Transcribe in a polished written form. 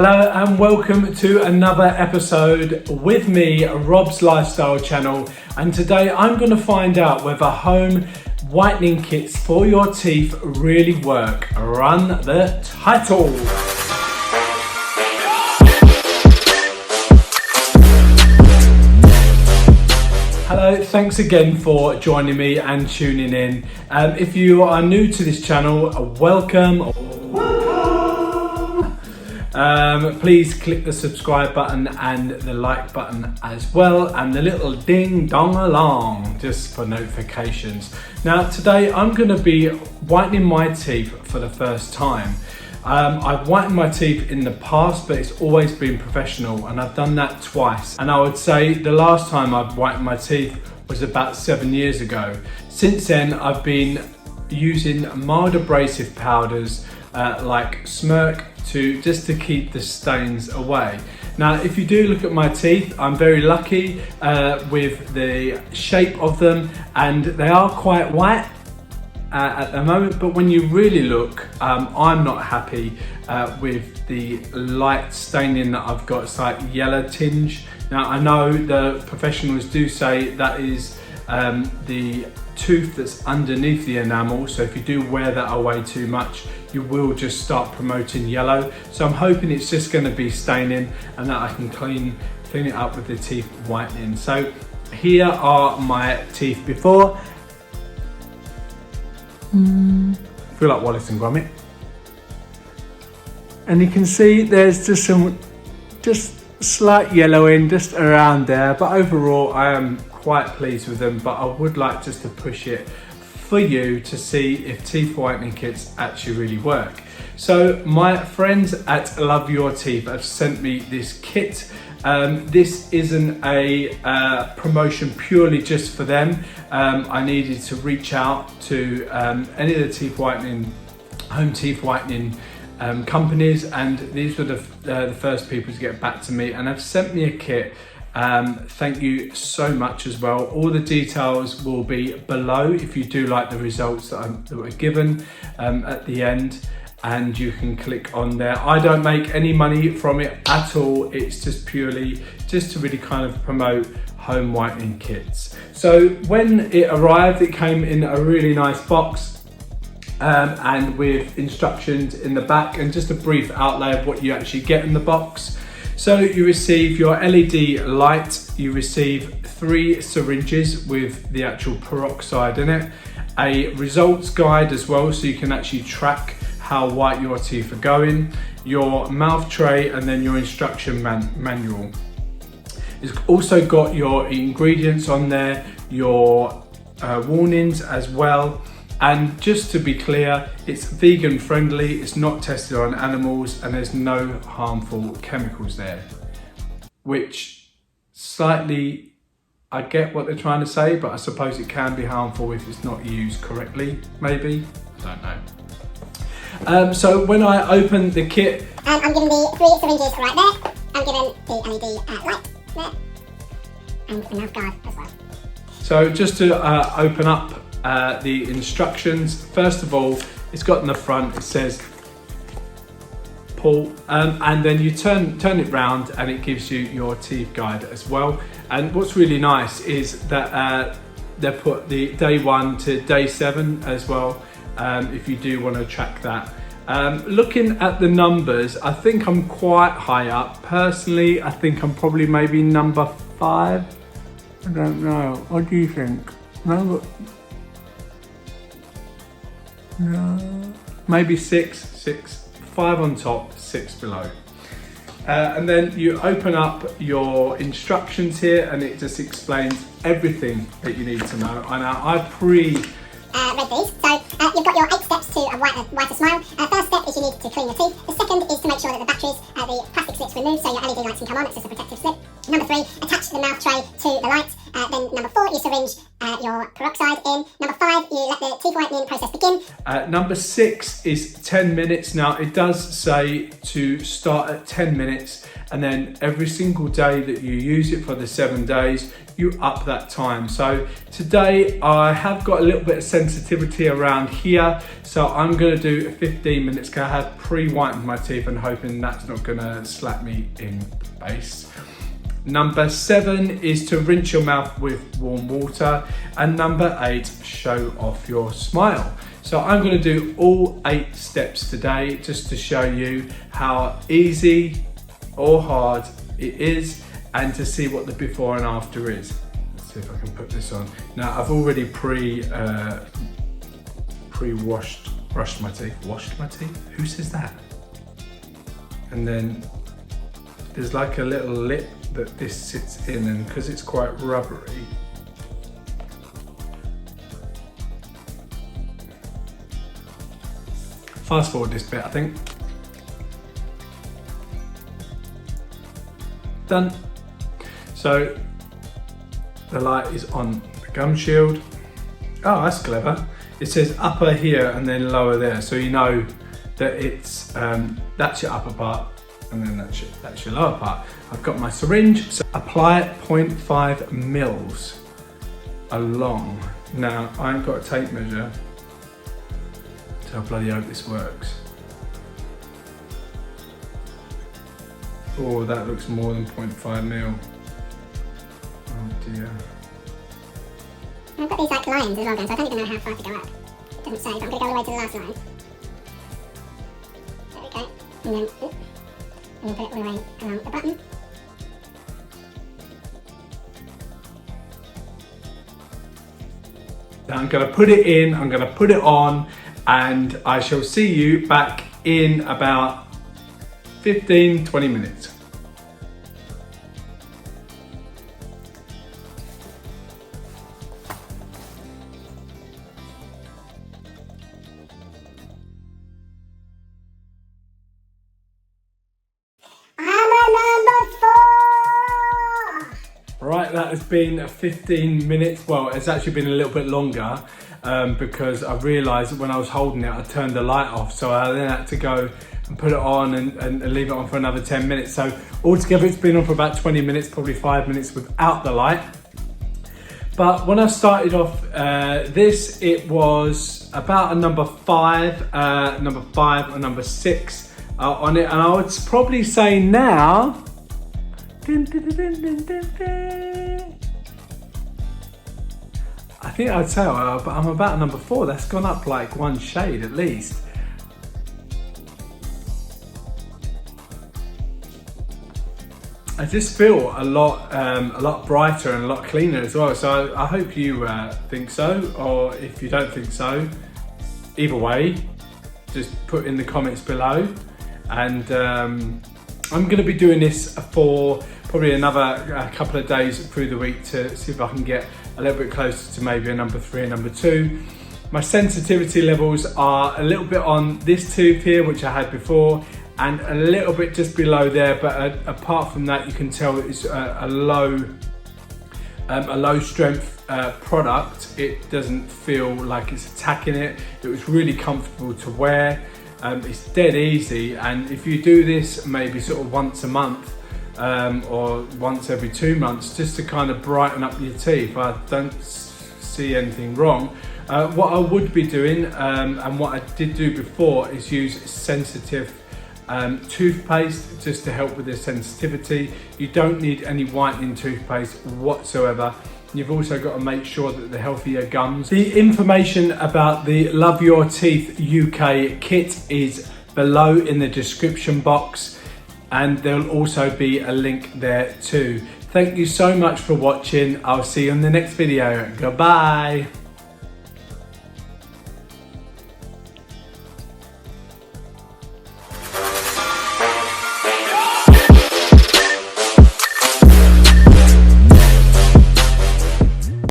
Hello and welcome to another episode with me, Rob's Lifestyle Channel, and today I'm going to find out whether home whitening kits for your teeth really work. Run the title! Hello, thanks again for joining me and tuning in. If you are new to this channel, welcome. Please click the subscribe button and the like button as well, and the little ding dong along just for notifications. Now today I'm going to be whitening my teeth for the first time. I've whitened my teeth in the past, but it's always been professional, and I've done that twice. And I would say the last time I've whitened my teeth was about 7 years ago. Since then I've been using mild abrasive powders like Smirk just to keep the stains away. Now if you do look at my teeth, I'm very lucky with the shape of them, and they are quite white at the moment, but when you really look, I'm not happy with the light staining that I've got. It's like yellow tinge. Now I know the professionals do say that is the tooth that's underneath the enamel, so if you do wear that away too much, you will just start promoting yellow. So I'm hoping it's just going to be staining and that I can clean it up with the teeth whitening. So here are my teeth before. I feel like Wallace and Gromit. And you can see there's just some slight yellowing just around there, but overall I am quite pleased with them. But I would like just to push it for you to see if teeth whitening kits actually really work. So my friends at Love Your Teeth have sent me this kit. This isn't a promotion purely just for them. I needed to reach out to any of the home teeth whitening companies, and these were the first people to get back to me, and have sent me a kit. Thank you so much as well. All the details will be below if you do like the results that were given at the end, and you can click on there. I don't make any money from it at all. It's just purely just to really kind of promote home whitening kits. So when it arrived, it came in a really nice box and with instructions in the back, and just a brief outlay of what you actually get in the box. So you receive your LED light, you receive 3 syringes with the actual peroxide in it, a results guide as well, so you can actually track how white your teeth are going, your mouth tray, and then your instruction manual. It's also got your ingredients on there, your warnings as well. And just to be clear, it's vegan friendly, it's not tested on animals, and there's no harmful chemicals there. Which slightly, I get what they're trying to say, but I suppose it can be harmful if it's not used correctly, maybe, I don't know. So when I open the kit, I'm given the 3 syringes right there, I'm given the LED light there, and the mouth guard as well. So just to open up the instructions, first of all, it's got in the front, it says pull, and then you turn it round and it gives you your teeth guide as well. And what's really nice is that they put the day 1 to day 7 as well, if you do want to track that. Looking at the numbers, I think I'm quite high up. Personally, I think I'm probably maybe number 5. I don't know, what do you think? No, maybe 6, 5 on top, 6 below. And then you open up your instructions here, and it just explains everything that you need to know. And I read these. So you've got your 8 steps to a whiter smile. First step is you need to clean your teeth. The second is to make sure that the batteries, the plastic slips removed, so your LED lights can come on. It's just a protective slip. Number 3, attach the mouth tray to the light. Then number 4, you syringe your peroxide in. Number 5, you let the teeth whitening process begin. Number 6 is 10 minutes. Now it does say to start at 10 minutes, and then every single day that you use it for the 7 days, you up that time. So today I have got a little bit of sensitivity around around here. So I'm gonna do 15 minutes because I had pre-whitened my teeth and hoping that's not gonna slap me in the face. Number 7 is to rinse your mouth with warm water. And number 8, show off your smile. So I'm going to do all 8 steps today just to show you how easy or hard it is and to see what the before and after is. Let's see if I can put this on. Now I've already brushed my teeth. Washed my teeth? Who says that? And then there's like a little lip that this sits in, and because it's quite rubbery, fast forward this bit, I think. Done. So the light is on the gum shield. Oh, that's clever. It says upper here and then lower there, so you know that it's that's your upper part and then that's your lower part. I've got my syringe, so apply 0.5 mils along. Now I ain't got a tape measure, so I bloody hope this works. Oh, that looks more than 0.5 mil. Oh dear. I've got these like lines as well, guys, so I don't even know how far to go up. It doesn't say, but I'm going to go all the way to the last line. There we go. And then put it all the way along the button. Now I'm going to put it in, I'm going to put it on, and I shall see you back in about 15-20 minutes. Right, that has been 15 minutes. Well, it's actually been a little bit longer because I realised that when I was holding it, I turned the light off. So I then had to go and put it on and leave it on for another 10 minutes. So altogether, it's been on for about 20 minutes, probably 5 minutes without the light. But when I started off this, it was about a number 5 or number 6 on it. And I would probably say now, I think I'd say I'm about number 4. That's gone up like 1 shade at least. I just feel a lot brighter and a lot cleaner as well. So I hope you think so, or if you don't think so, either way, just put in the comments below. And I'm going to be doing this for probably another couple of days through the week to see if I can get a little bit closer to maybe a number 3 and number 2. My sensitivity levels are a little bit on this tooth here, which I had before, and a little bit just below there, but apart from that, you can tell it's a low strength product. It doesn't feel like it's attacking it. It was really comfortable to wear. It's dead easy, and if you do this maybe sort of once a month or once every 2 months, just to kind of brighten up your teeth, I don't see anything wrong. What I would be doing, and what I did do before, is use sensitive toothpaste just to help with the sensitivity. You don't need any whitening toothpaste whatsoever. You've also got to make sure that they're healthier gums. The information about the Love Your Teeth UK kit is below in the description box, and there'll also be a link there too. Thank you so much for watching. I'll see you in the next video. Goodbye.